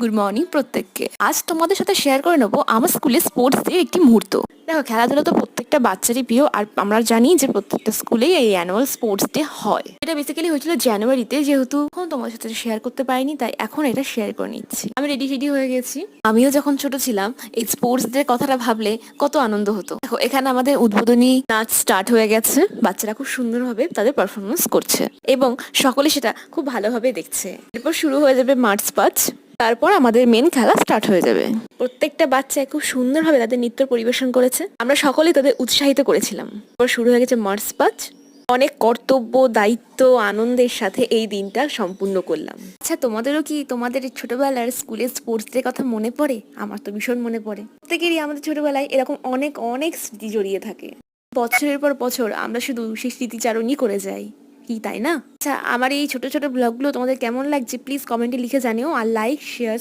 Good morning প্রত্যেককে। আজ তোমাদের সাথে শেয়ার করে নেবো আমার স্কুলে স্পোর্টস ডে একটি মুহূর্ত। দেখো, খেলাধুলা তো প্রত্যেকটা বাচ্চারই প্রিয়, আর আমরা জানি যে প্রত্যেকটা স্কুলেই এই অ্যানুয়াল স্পোর্টস ডে হয়। এটা বেসিক্যালি হয়েছিল জানুয়ারিতে, যেহেতু এখন তোমাদের সাথে শেয়ার করতে পারিনি তাই এখন এটা শেয়ার করে নিচ্ছি। আমি রেডি হয়ে গেছি। আমিও যখন ছোট ছিলাম এই স্পোর্টস ডে কথাটা ভাবলে কত আনন্দ হতো। দেখো, এখানে আমাদের উদ্বোধনী নাচ স্টার্ট হয়ে গেছে। বাচ্চারা খুব সুন্দরভাবে তাদের পারফরমেন্স করছে এবং সকলে সেটা খুব ভালোভাবে দেখছে। এরপর শুরু হয়ে যাবে মার্চ পাস্ট, তারপর আমাদের মেন খেলা স্টার্ট হয়ে যাবে। প্রত্যেকটা বাচ্চা খুব সুন্দরভাবে তাদের নৃত্য পরিবেশন করেছে, আমরা সকলেই তাদের উৎসাহিত করেছিলাম। এরপর শুরু হয়ে গেছে মার্চ পাস্ট। অনেক কর্তব্য, দায়িত্ব, আনন্দের সাথে এই দিনটা সম্পূর্ণ করলাম। আচ্ছা, তোমাদেরও কি তোমাদের ছোটবেলার স্কুলের স্পোর্টস ডে কথা মনে পড়ে? আমার তো ভীষণ মনে পড়ে। প্রত্যেকেরই আমাদের ছোটবেলায় এরকম অনেক অনেক স্মৃতি জড়িয়ে থাকে। বছরের পর বছর আমরা শুধু সেই স্মৃতিচারণই করে যাই, কি তাই না? আচ্ছা, আমার এই ছোট ছোট ব্লগগুলো তোমাদের কেমন লাগছে প্লিজ কমেন্টে লিখে জানিও, আর লাইক, শেয়ার,